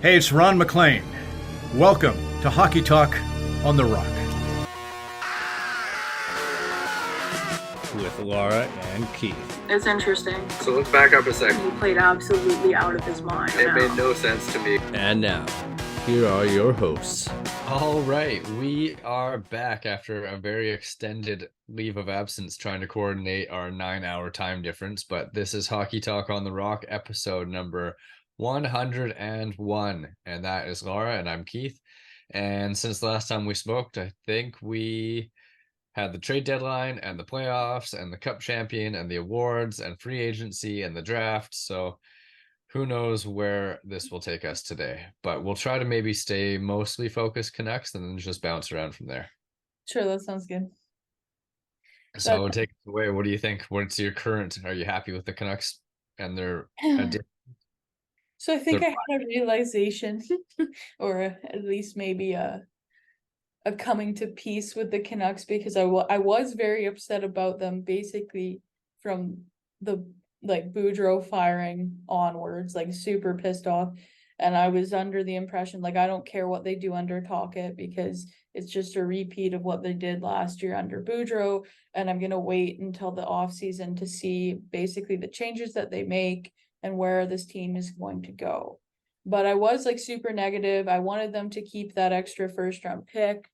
Hey, it's Ron McLean. Welcome to Hockey Talk on the Rock. With Laura and Keith. It's interesting. So let's back up a second. He played absolutely out of his mind. It made no sense to me. And now, here are your hosts. All right, we are back after a very extended leave of absence trying to coordinate our 9-hour time difference, but this is Hockey Talk on the Rock, episode number 101, and that is Laura, and I'm Keith. And since the last time we spoke, I think we had the trade deadline and the playoffs and the cup champion and the awards and free agency and the draft, so who knows where this will take us today, but we'll try to maybe stay mostly focused Canucks and then just bounce around from there. Sure, that sounds good. So take it away. What do you think? What's your current? Are you happy with the Canucks and their So I think I had a realization, or at least maybe a coming to peace with the Canucks, because I was very upset about them basically from the Boudreau firing onwards, super pissed off. And I was under the impression, I don't care what they do under Tocchet because it's just a repeat of what they did last year under Boudreau. And I'm going to wait until the offseason to see basically the changes that they make and where this team is going to go. But I was super negative. I wanted them to keep that extra first round pick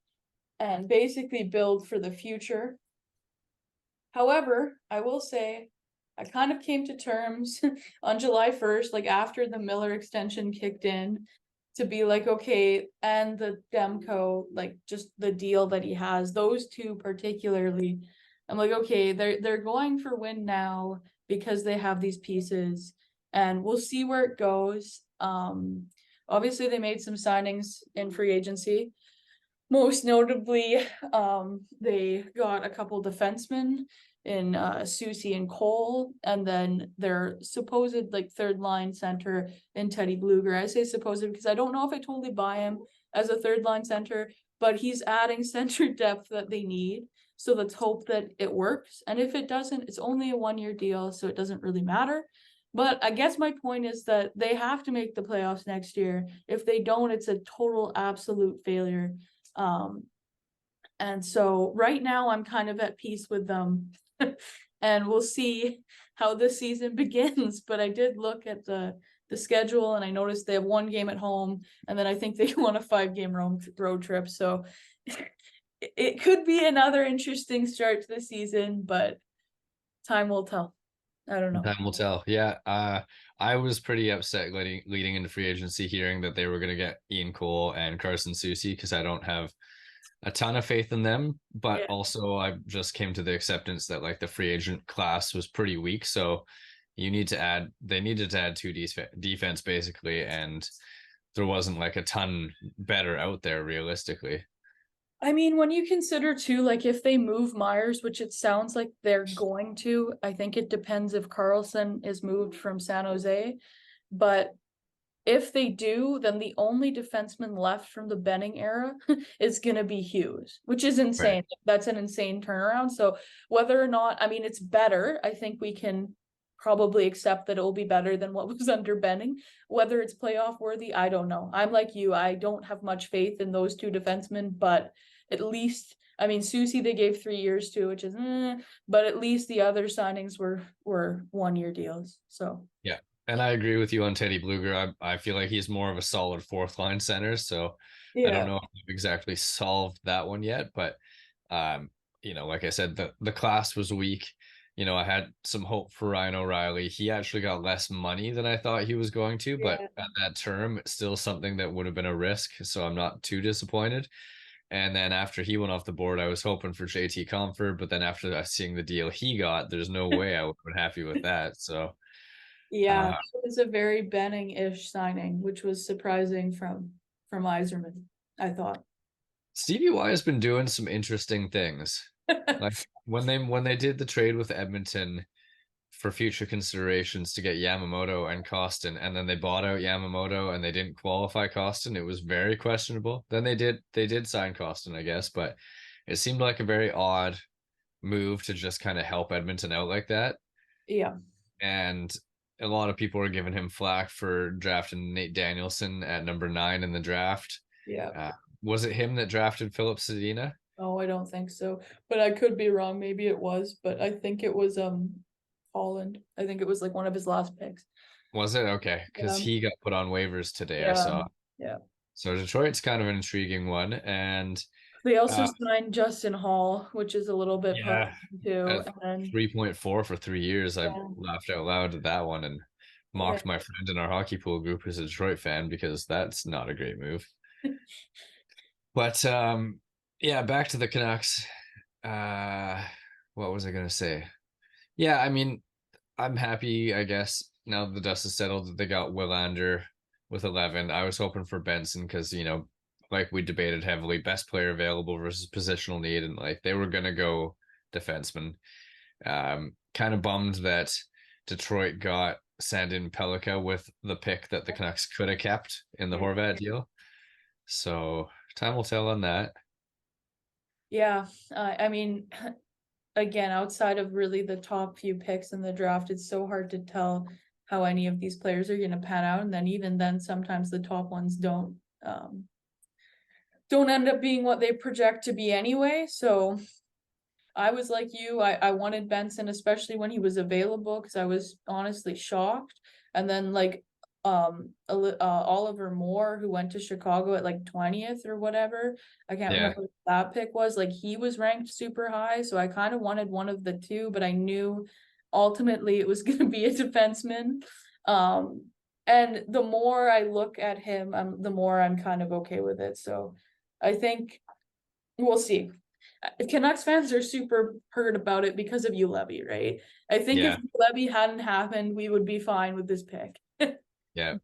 and basically build for the future. However, I will say I kind of came to terms on July 1st, after the Miller extension kicked in, to be okay, and the Demko, just the deal that he has, those two particularly, I'm okay, they're going for win now because they have these pieces, and we'll see where it goes. Obviously they made some signings in free agency. Most notably, they got a couple defensemen in Susie and Cole, and then their supposed third line center in Teddy Bluger. I say supposed because I don't know if I totally buy him as a third line center, but he's adding center depth that they need. So let's hope that it works. And if it doesn't, it's only a 1-year deal, so it doesn't really matter. But I guess my point is that they have to make the playoffs next year. If they don't, it's a total absolute failure. And so right now I'm kind of at peace with them. And we'll see how this season begins. But I did look at the schedule, and I noticed they have one game at home, and then I think they want a 5-game road trip. So it could be another interesting start to the season, but time will tell. I don't know. Time will tell. Yeah, I was pretty upset leading into free agency, hearing that they were going to get Ian Cole and Carson Soucy, because I don't have a ton of faith in them, but also I just came to the acceptance that the free agent class was pretty weak, so they needed to add two defense basically, and there wasn't a ton better out there realistically. I mean, when you consider too, if they move Myers, which it sounds like they're going to, I think it depends if Carlson is moved from San Jose, but if they do, then the only defenseman left from the Benning era is going to be Hughes, which is insane. Right. That's an insane turnaround. So whether or not, it's better, I think we can probably accept that it will be better than what was under Benning. Whether it's playoff worthy, I don't know. I'm like you. I don't have much faith in those two defensemen, but at least, Susie they gave 3 years to, which is, but at least the other signings were 1-year deals. So yeah. And I agree with you on Teddy Bluger. I feel like he's more of a solid fourth line center. So I don't know if we've exactly solved that one yet, but like I said, the class was weak. I had some hope for Ryan O'Reilly. He actually got less money than I thought he was going to, but at that term, it's still something that would have been a risk. So I'm not too disappointed. And then after he went off the board, I was hoping for JT Comfort, but then after seeing the deal he got, there's no way I would have been happy with that. So yeah, it was a very Benning-ish signing, which was surprising from Yzerman, I thought. Stevie Y has been doing some interesting things. When they did the trade with Edmonton for future considerations to get Yamamoto and Costin, and then they bought out Yamamoto and they didn't qualify Costin, it was very questionable. Then they did sign Costin, I guess, but it seemed like a very odd move to just kind of help Edmonton out like that. Yeah. And a lot of people are giving him flack for drafting Nate Danielson at number 9 in the draft. Yeah. Was it him that drafted Philip Sedina? Oh, I don't think so, but I could be wrong. Maybe it was, but I think it was Holland. I think it was like one of his last picks. Was it? Okay, because he got put on waivers today, I saw. Yeah. So Detroit's kind of an intriguing one, and they also signed Justin Hall, which is a little bit too. At and 3.4 for 3 years. I Yeah. laughed out loud at that one and mocked my friend in our hockey pool group who's a Detroit fan because that's not a great move. But yeah, back to the Canucks. What was I gonna say? Yeah, I mean, I'm happy, I guess, now the dust is settled that they got Willander with 11. I was hoping for Benson because, you know, like we debated heavily, best player available versus positional need, and like they were gonna go defenseman. Kind of bummed that Detroit got Sandin Pellikka with the pick that the Canucks could have kept in the Horvat deal. So time will tell on that. Yeah, I mean, again, outside of really the top few picks in the draft, it's so hard to tell how any of these players are going to pan out, and then even then, sometimes the top ones don't end up being what they project to be anyway. So I was like you, I wanted Benson, especially when he was available, because I was honestly shocked. And then like Oliver Moore, who went to Chicago at like 20th or whatever, I can't remember what that pick was, like he was ranked super high, so I kind of wanted one of the two, but I knew ultimately it was going to be a defenseman. And the more I look at him, the more I'm kind of okay with it. So I think we'll see. Canucks fans are super hurt about it because of Ulevy, right? I think if Ulevy hadn't happened, we would be fine with this pick. Yeah.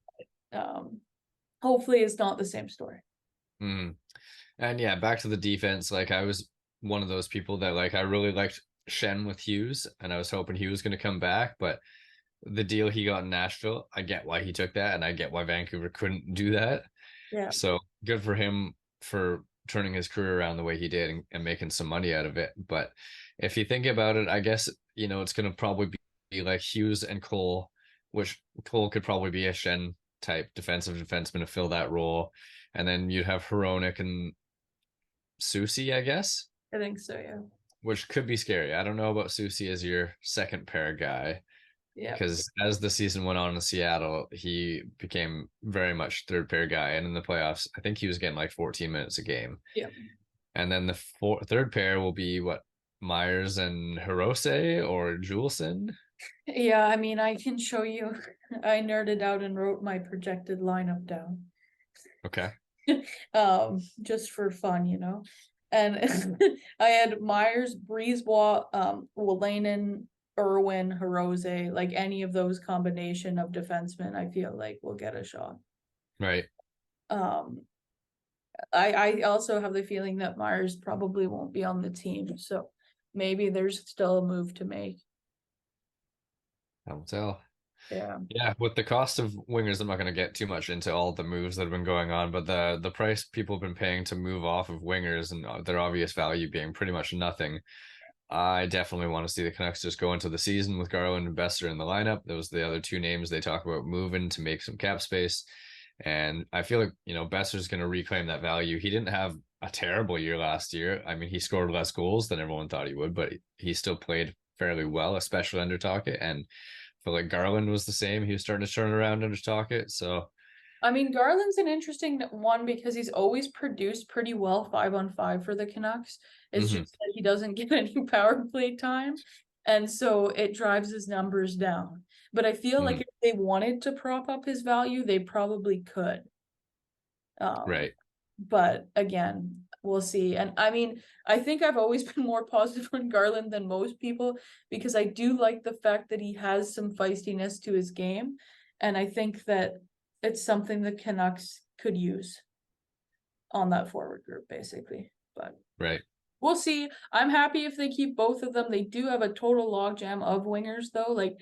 Hopefully it's not the same story. And yeah, back to the defense. Like I was one of those people that like I really liked Shen with Hughes, and I was hoping he was going to come back, but the deal he got in Nashville, I get why he took that, and I get why Vancouver couldn't do that. Yeah. So good for him for turning his career around the way he did and making some money out of it. But if you think about it, I guess, you know, it's going to probably be like Hughes and Cole, which Cole could probably be a Shen type defensive defenseman to fill that role. And then you'd have Hronek and Susie, I guess. I think so, yeah. Which could be scary. I don't know about Susie as your second pair guy. Yeah. Because as the season went on in Seattle, he became very much third pair guy. And in the playoffs, I think he was getting like 14 minutes a game. Yeah. And then the third pair will be what, Myers and Hirose or Juleson? Yeah, I mean, I can show you. I nerded out and wrote my projected lineup down. Okay. Just for fun, you know. And I had Myers, Brisebois, Wolanin, Irwin, Hirose, like any of those combination of defensemen, I feel like will get a shot. Right. I also have the feeling that Myers probably won't be on the team, so maybe there's still a move to make. I will tell. Yeah. Yeah, with the cost of wingers, I'm not going to get too much into all the moves that have been going on, but the price people have been paying to move off of wingers and their obvious value being pretty much nothing. I definitely want to see the Canucks just go into the season with Garland and Besser in the lineup. Those are the other two names they talk about moving to make some cap space. And I feel like, you know, Besser's going to reclaim that value. He didn't have a terrible year last year. I mean, he scored less goals than everyone thought he would, but he still played fairly well, especially under Tocchet. And I feel like Garland was the same. He was starting to turn around under Tocchet. So, I mean, Garland's an interesting one because he's always produced pretty well 5-on-5 for the Canucks. It's just that he doesn't get any power play time. And so it drives his numbers down. But I feel like if they wanted to prop up his value, they probably could. Right. But again, we'll see. And I mean, I think I've always been more positive on Garland than most people because I do like the fact that he has some feistiness to his game. And I think that it's something the Canucks could use on that forward group, basically. But right. We'll see. I'm happy if they keep both of them. They do have a total logjam of wingers, though. Like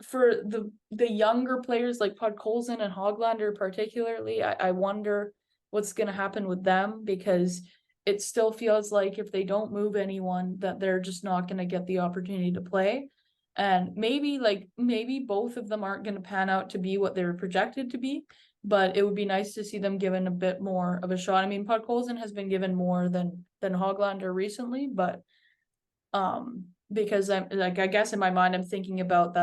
for the younger players like Podkolzin and Hoglander particularly, I wonder what's going to happen with them because it still feels like if they don't move anyone that they're just not going to get the opportunity to play. And maybe both of them aren't going to pan out to be what they were projected to be, but it would be nice to see them given a bit more of a shot. I mean, Podkolzin has been given more than Hoglander recently, but because I'm like, I guess in my mind I'm thinking about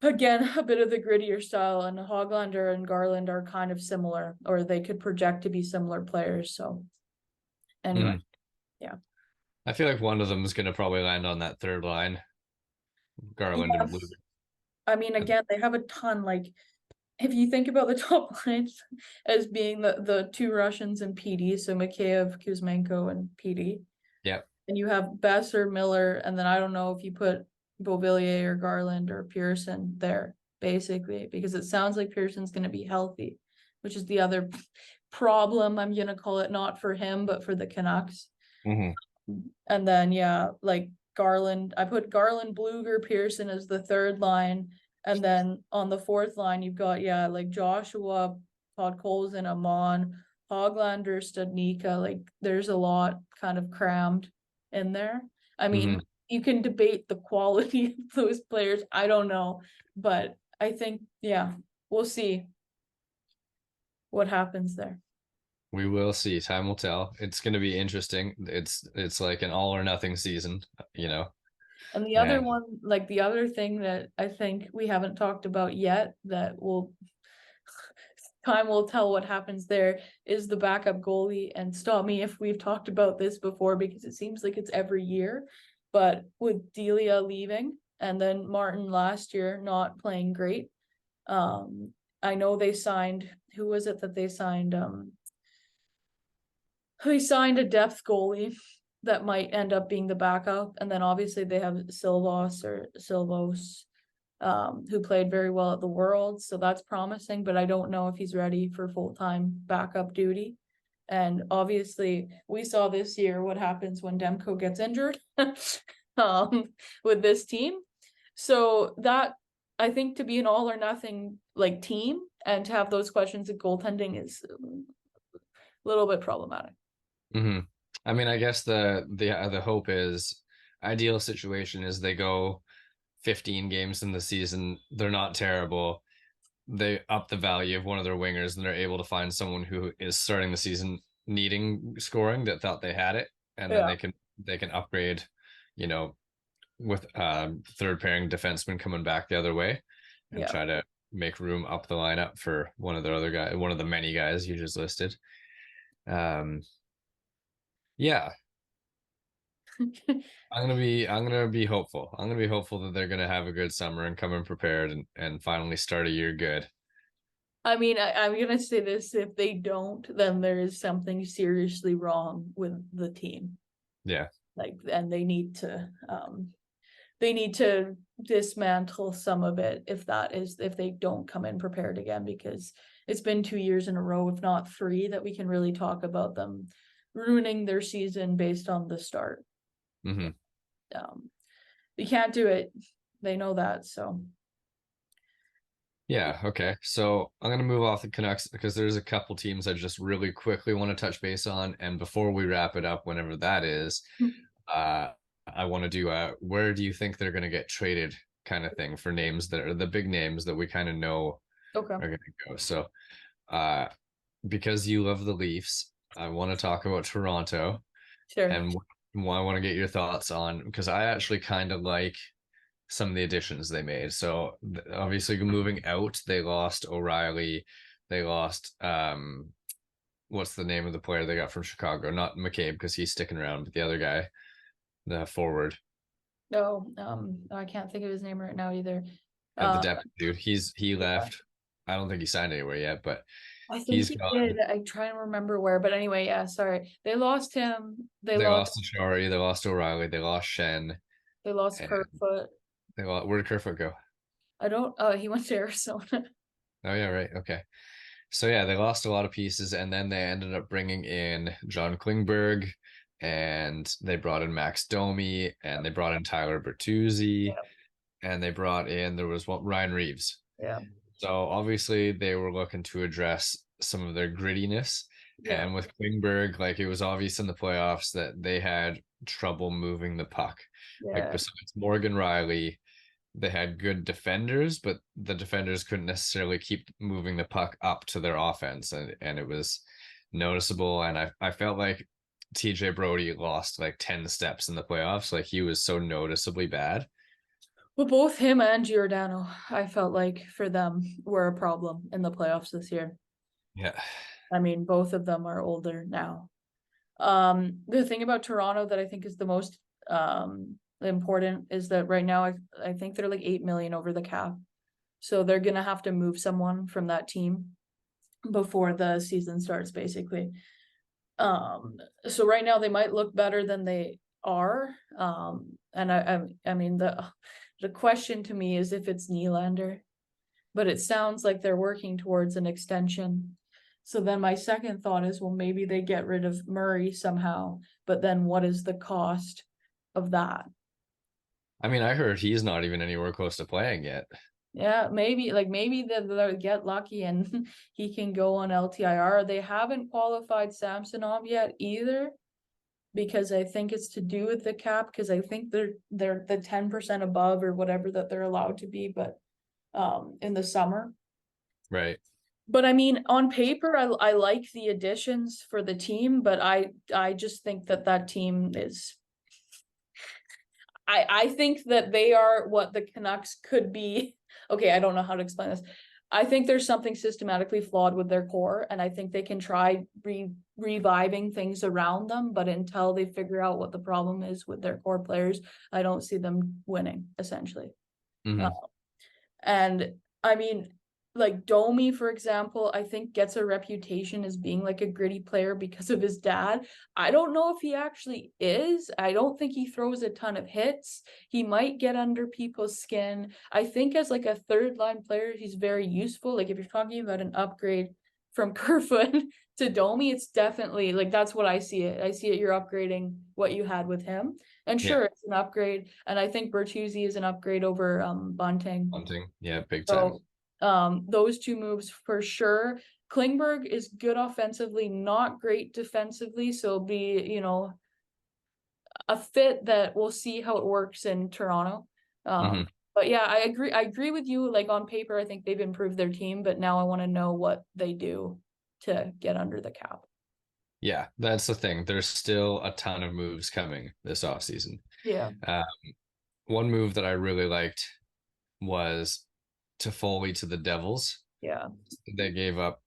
again, a bit of the grittier style, and Hoglander and Garland are kind of similar, or they could project to be similar players. So anyway, yeah. I feel like one of them is going to probably land on that third line, Garland and Blue. I mean, again, they have a ton. Like, if you think about the top lines as being the two Russians and PD, so Mikheyev, Kuzmenko, and PD. Yeah. And you have Besser, Miller, and then I don't know if you put Beauvillier or Garland or Pearson there, basically, because it sounds like Pearson's going to be healthy, which is the other problem. I'm going to call it, not for him, but for the Canucks. And then, yeah, like Garland, I put Garland, Bluger, Pearson as the third line. And then on the fourth line, you've got, yeah, like Joshua, Podkolzin, Amon, Hoglander, Studnicka. Like, there's a lot kind of crammed in there. I mean, you can debate the quality of those players. I don't know. But I think, yeah, we'll see what happens there. We will see. Time will tell. It's going to be interesting. It's like an all or nothing season, you know. And the other one, like the other thing that I think we haven't talked about yet, that time will tell what happens there, is the backup goalie. And stop me if we've talked about this before, because it seems like it's every year. But with Delia leaving and then Martin last year not playing great, I know they signed, who was it that they signed? They signed a depth goalie that might end up being the backup. And then obviously they have Silvos, who played very well at the World. So that's promising, but I don't know if he's ready for full-time backup duty. And obviously we saw this year what happens when Demko gets injured with this team. So that, I think, to be an all or nothing like team and to have those questions at goaltending is a little bit problematic. I mean, I guess the hope is, ideal situation is they go 15 games in the season. They're not terrible. They up the value of one of their wingers and they're able to find someone who is starting the season needing scoring that thought they had it. And then they can upgrade, you know, with third pairing defenseman coming back the other way and try to make room up the lineup for one of the other guys, one of the many guys you just listed. Yeah. I'm gonna be hopeful. I'm gonna be hopeful that they're gonna have a good summer and come in prepared and finally start a year good. I mean, I'm gonna say this: if they don't, then there is something seriously wrong with the team. Yeah. Like, and they need to dismantle some of it if they don't come in prepared again, because it's been 2 years in a row, if not 3, that we can really talk about them ruining their season based on the start. You can't do it. They know that. So yeah, okay. So I'm gonna move off the Canucks because there's a couple teams I just really quickly want to touch base on. And before we wrap it up, whenever that is, I want to do where do you think they're gonna get traded kind of thing, for names that are the big names that we kind of know are gonna go. So because you love the Leafs, I want to talk about Toronto. Sure. And I want to get your thoughts on, because I actually kind of like some of the additions they made. So obviously moving out, they lost O'Reilly. They lost, what's the name of the player they got from Chicago? Not McCabe, because he's sticking around, but the other guy, the forward. No, I can't think of his name right now either. The depth dude. He left. I don't think he signed anywhere yet, but I think he did. I try and remember where, but anyway, yeah, sorry. They lost him. They lost Achari, they lost O'Reilly, they lost Shen. They lost Kerfoot. Where did Kerfoot go? I don't, he went to Arizona. Oh yeah, right. Okay. So yeah, they lost a lot of pieces, and then they ended up bringing in John Klingberg, and they brought in Max Domi, and they brought in Tyler Bertuzzi, and they brought in, Ryan Reeves. Yeah. So obviously they were looking to address some of their grittiness. And with Klingberg, like, it was obvious in the playoffs that they had trouble moving the puck. Like, besides Morgan Riley, they had good defenders, but the defenders couldn't necessarily keep moving the puck up to their offense, and it was noticeable. And I felt like TJ Brody lost like 10 steps in the playoffs. Like he was so noticeably bad. Well, both him and Giordano, I felt like for them were a problem in the playoffs this year. Yeah. I mean, both of them are older now. The thing about Toronto that I think is the most important is that right now I think they're like 8 million over the cap. So they're gonna have to move someone from that team before the season starts, basically. So right now they might look better than they are. And I mean the question to me is if it's Nylander, but it sounds like they're working towards an extension. So then my second thought is, well, maybe they get rid of Murray somehow, but then what is the cost of that? I mean, I heard he's not even anywhere close to playing yet. Yeah, maybe they'll get lucky and he can go on LTIR. They haven't qualified Samsonov yet either, because I think it's to do with the cap, because I think they're the 10% above or whatever that they're allowed to be, but in the summer. Right. But I mean, on paper, I like the additions for the team, but I just think that team is. I think that they are what the Canucks could be. Okay, I don't know how to explain this. I think there's something systematically flawed with their core, and I think they can try reviving things around them, but until they figure out what the problem is with their core players, I don't see them winning, essentially. And I mean, like Domi, for example, I think gets a reputation as being like a gritty player because of his dad. I don't know if he actually is. I don't think he throws a ton of hits. He might get under people's skin. I think as like a third line player, he's very useful. Like if you're talking about an upgrade from Kerfoot to Domi, it's definitely like that's what I see it. I see it. You're upgrading what you had with him. And sure, it's an upgrade. And I think Bertuzzi is an upgrade over Bunting. Yeah, big time. So those two moves for sure. Klingberg is good offensively, not great defensively. So it'll be, you know, a fit that we'll see how it works in Toronto. But yeah, I agree with you. Like on paper, I think they've improved their team, but now I want to know what they do to get under the cap. Yeah, that's the thing. There's still a ton of moves coming this offseason. Yeah. One move that I really liked was Toffoli to the Devils. Yeah. They gave up,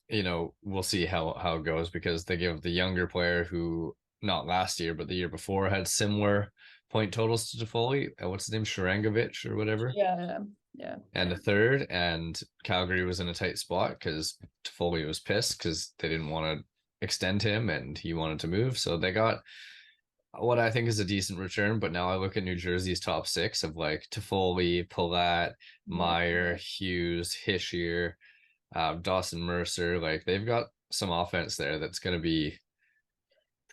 you know, we'll see how it goes, because they gave up the younger player who, not last year, but the year before, had similar point totals to Toffoli. What's his name? Sharangovich or whatever. Yeah. And a third, and Calgary was in a tight spot because Toffoli was pissed because they didn't want to extend him and he wanted to move. So they got what I think is a decent return. But now I look at New Jersey's top six of like Toffoli, Palat, Meyer, Hughes, Hischier, Dawson Mercer. Like they've got some offense there that's going to be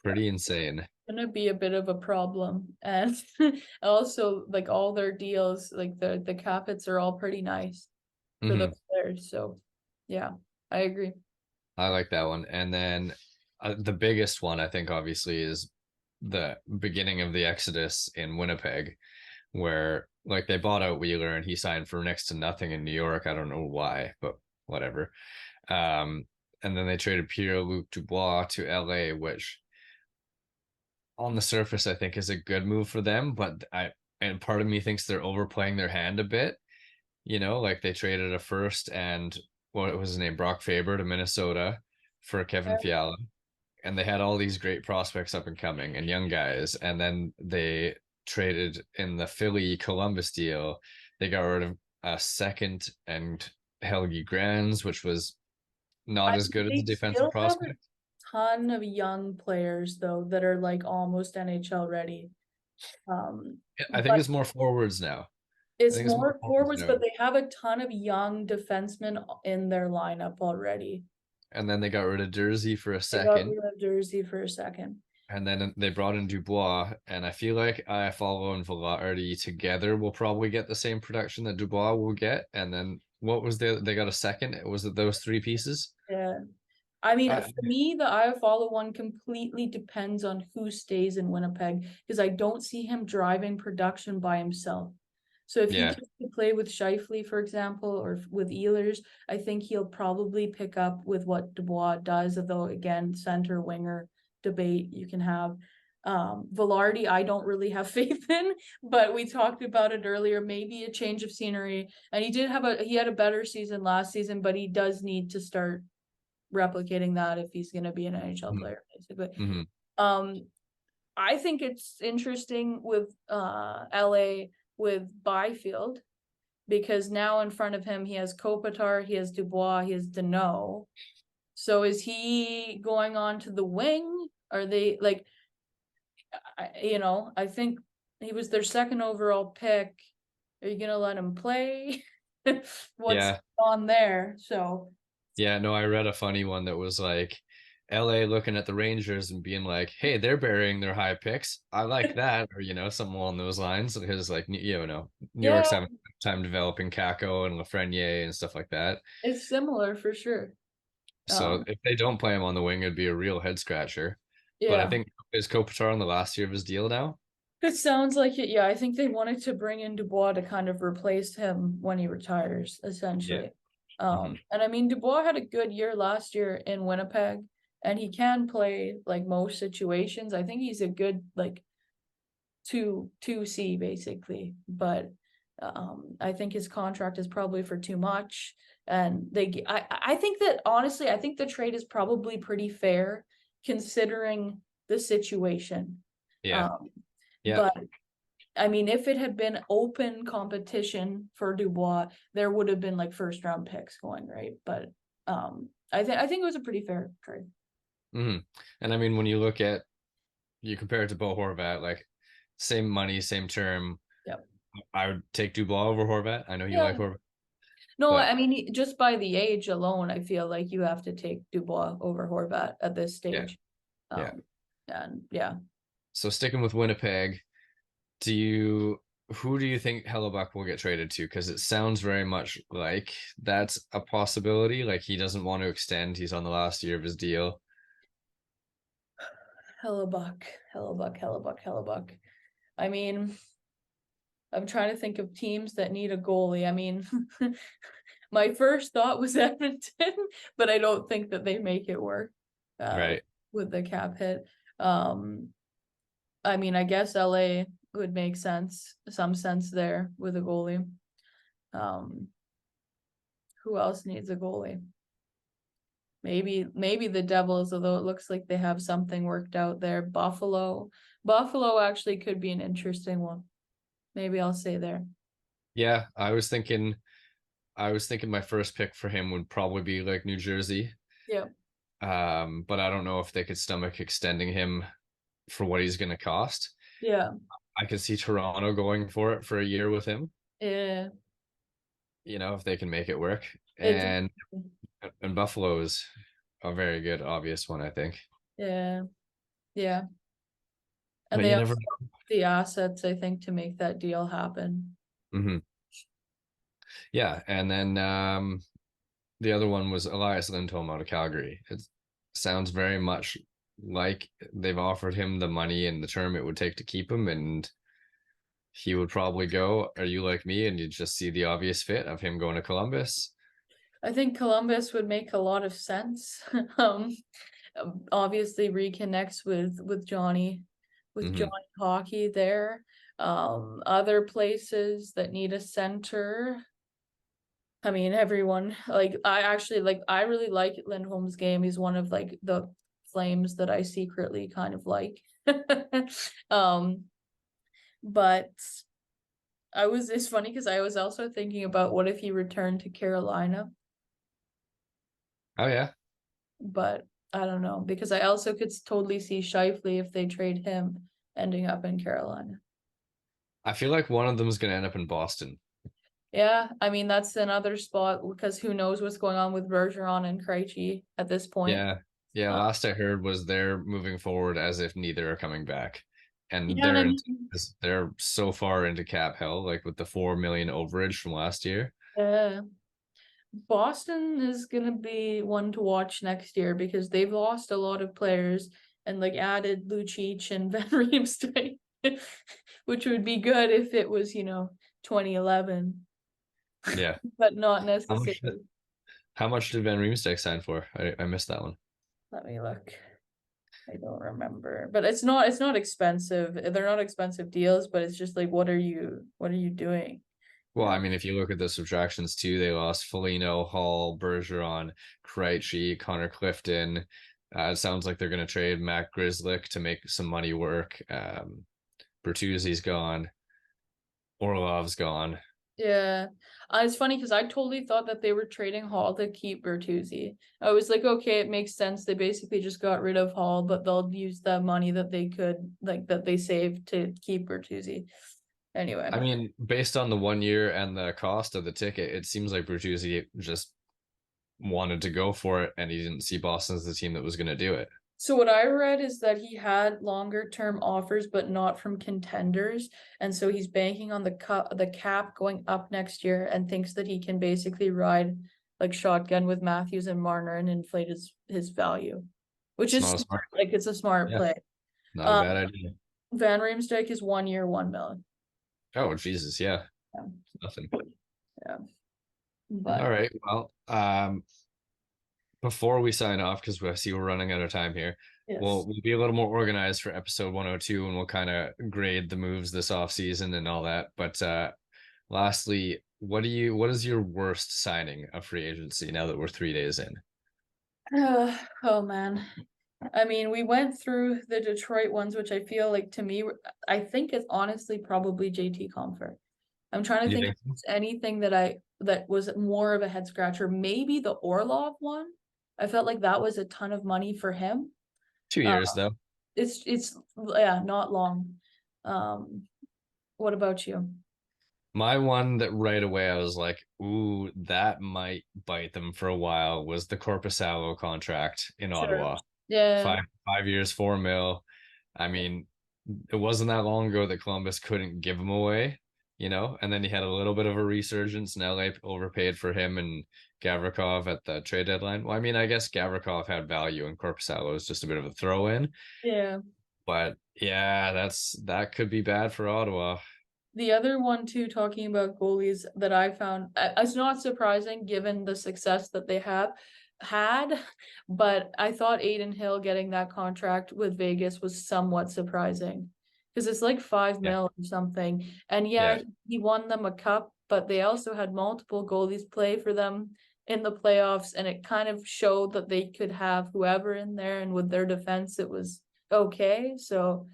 pretty insane. Gonna be a bit of a problem. And also like all their deals, like the cap hits are all pretty nice for those players. So yeah, I agree. I like that one. And then the biggest one, I think, obviously, is the beginning of the exodus in Winnipeg, where like they bought out Wheeler and he signed for next to nothing in New York. I don't know why, but whatever. And then they traded Pierre-Luc Dubois to LA, which on the surface I think is a good move for them, but and part of me thinks they're overplaying their hand a bit. You know, like they traded a first and what was his name, Brock Faber, to Minnesota for Kevin Fiala, and they had all these great prospects up and coming and young guys, and then they traded in the Philly Columbus deal. They got rid of a second and Helgi Grans, which was not as good as a defensive prospect. Ton of young players though that are like almost NHL ready. I think it's more forwards now. It's more forwards, but they have a ton of young defensemen in their lineup already. And then they got rid of Jersey for a second. And then they brought in Dubois, and I feel like Iafallo and Velarde together will probably get the same production that Dubois will get. And then what was they got a second? Was it those three pieces? Yeah. I mean, for me, the Iafallo one completely depends on who stays in Winnipeg, because I don't see him driving production by himself. So if he Yeah. could play with Scheifele, for example, or with Ehlers, I think he'll probably pick up with what Dubois does, although again, center winger debate you can have. Velarde, I don't really have faith in, but we talked about it earlier, maybe a change of scenery. And he had a better season last season, but he does need to start replicating that if he's going to be an NHL player, basically. I think it's interesting with LA with Byfield, because now in front of him he has Kopitar, he has Dubois, he has Deneau. So is he going on to the wing? Are they like, I think he was their second overall pick. Are you gonna let him play? What's on there? So yeah, no, I read a funny one that was like LA looking at the Rangers and being like, hey, they're burying their high picks. I like that. Or, something along those lines. Because, like, New York's having time developing Kako and Lafreniere and stuff like that. It's similar for sure. So if they don't play him on the wing, it'd be a real head scratcher. Yeah. But I think, is Kopitar on the last year of his deal now? It sounds like it. Yeah, I think they wanted to bring in Dubois to kind of replace him when he retires, essentially. And I mean, Dubois had a good year last year in Winnipeg, and he can play like most situations. I think he's a good like 2C basically, but I think his contract is probably for too much. And I think that honestly, I think the trade is probably pretty fair considering the situation. Yeah. But I mean, if it had been open competition for Dubois, there would have been like first round picks going, right? But I think it was a pretty fair trade. And I mean, when you compare it to Bo Horvat, like same money, same term. Yep. I would take Dubois over Horvat. I know you like Horvat. No, I mean, just by the age alone, I feel like you have to take Dubois over Horvat at this stage. And So sticking with Winnipeg, who do you think Hellebuck will get traded to? Because it sounds very much like that's a possibility. Like he doesn't want to extend. He's on the last year of his deal. Hellebuck. I mean, I'm trying to think of teams that need a goalie. I mean, my first thought was Edmonton, but I don't think that they make it work right with the cap hit. I mean, I guess LA would make some sense there with a goalie. Who else needs a goalie? Maybe the Devils, although it looks like they have something worked out there. Buffalo actually could be an interesting one. Maybe I'll say there. Yeah, I was thinking my first pick for him would probably be like New Jersey. Yeah. But I don't know if they could stomach extending him for what he's going to cost. Yeah. I could see Toronto going for it for a year with him. Yeah. If they can make it work. And Buffalo is a very good, obvious one, I think. Yeah. Yeah. And but they have the assets, I think, to make that deal happen. Yeah. And then the other one was Elias Lindholm out of Calgary. It sounds very much like they've offered him the money and the term it would take to keep him, and he would probably go. Are you like me and you just see the obvious fit of him going to Columbus? I think Columbus would make a lot of sense. Obviously reconnects with Johnny Hockey there. Other places that need a center. I mean, everyone, like, I really like Lindholm's game. He's one of like the Flames that I secretly kind of like. But it's funny because I was also thinking about what if he returned to Carolina. Oh yeah. But I don't know, because I also could totally see Scheifele, if they trade him, ending up in Carolina. I feel like one of them is going to end up in Boston. Yeah, I mean, that's another spot because who knows what's going on with Bergeron and Krejci at this point. Yeah. Last I heard was they're moving forward as if neither are coming back, and they're so far into cap hell, like with the $4 million overage from last year. Boston is gonna be one to watch next year because they've lost a lot of players and like added Lucic and Van Riemsdyk, which would be good if it was 2011. Yeah. But not How necessarily. much, how much did Van Riemsdyk sign for? I missed that one. Let me look. I don't remember, but it's not expensive. They're not expensive deals, but it's just like, what are you doing? Well, I mean, if you look at the subtractions too, they lost Foligno, Hall, Bergeron, Krejci, Connor Clifton. It sounds like they're going to trade Matt Grzelcyk to make some money work. Bertuzzi's gone. Orlov's gone. Yeah, it's funny because I totally thought that they were trading Hall to keep Bertuzzi. I was like, okay, it makes sense. They basically just got rid of Hall, but they'll use that money that they could, like, that they saved to keep Bertuzzi. Anyway, I mean, based on the 1 year and the cost of the ticket, it seems like Bertuzzi just wanted to go for it, and he didn't see Boston as the team that was going to do it. so what I read is that he had longer term offers, but not from contenders, and so he's banking on the cap going up next year, and thinks that he can basically ride like shotgun with Matthews and Marner and inflate his value, which It's is not a smart. like, it's a smart Yeah, play. not a bad idea. Van Riemsdyk is 1 year, 1 million. Oh, Jesus, yeah. Yeah. Nothing. Yeah. But All right. Well, before we sign off, because I see we're running out of time here, yes. we'll be a little more organized for episode 102, and we'll kind of grade the moves this off season and all that. But lastly, what is your worst signing of free agency now that we're 3 days in? Oh man. I mean, we went through the Detroit ones, which I feel like, to me, I think it's honestly probably JT Compher. I'm trying to think if there's anything that was more of a head scratcher. Maybe the Orlov one. I felt like that was a ton of money for him. 2 years though. It's yeah, not long. What about you? My one that right away I was like, ooh, that might bite them for a while was the Corpusalo contract in Ottawa. Yeah. 5 years, 4 mil. I mean, it wasn't that long ago that Columbus couldn't give him away, and then he had a little bit of a resurgence, and LA overpaid for him and Gavrikov at the trade deadline. Well, I mean, I guess Gavrikov had value and Corpusalo was just a bit of a throw in. Yeah. But yeah, that could be bad for Ottawa. The other one too, talking about goalies, that I found, it's not surprising given the success that they had, but I thought Adin Hill getting that contract with Vegas was somewhat surprising, because it's like 5 mil or something. And yeah, he won them a cup, but they also had multiple goalies play for them in the playoffs, and it kind of showed that they could have whoever in there, and with their defense, it was okay. So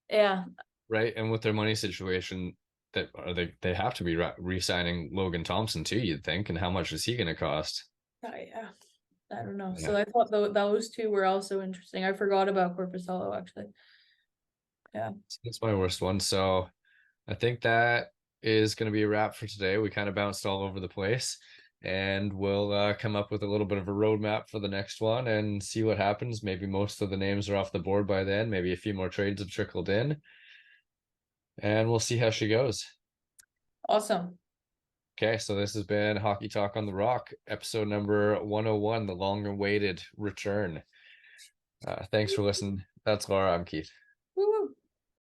yeah. Right, and with their money situation, they have to be re-signing Logan Thompson too, you'd think, and how much is he going to cost? Yeah, I don't know. So I thought those two were also interesting. I forgot about Corpusalo, actually. Yeah, that's my worst one. So I think that is going to be a wrap for today. We kind of bounced all over the place, and we'll come up with a little bit of a roadmap for the next one and see what happens. Maybe most of the names are off the board by then. Maybe a few more trades have trickled in. And we'll see how she goes. Awesome. Okay, so this has been Hockey Talk on the Rock, episode number 101, the long-awaited return. Thanks for listening. That's Laura. I'm Keith.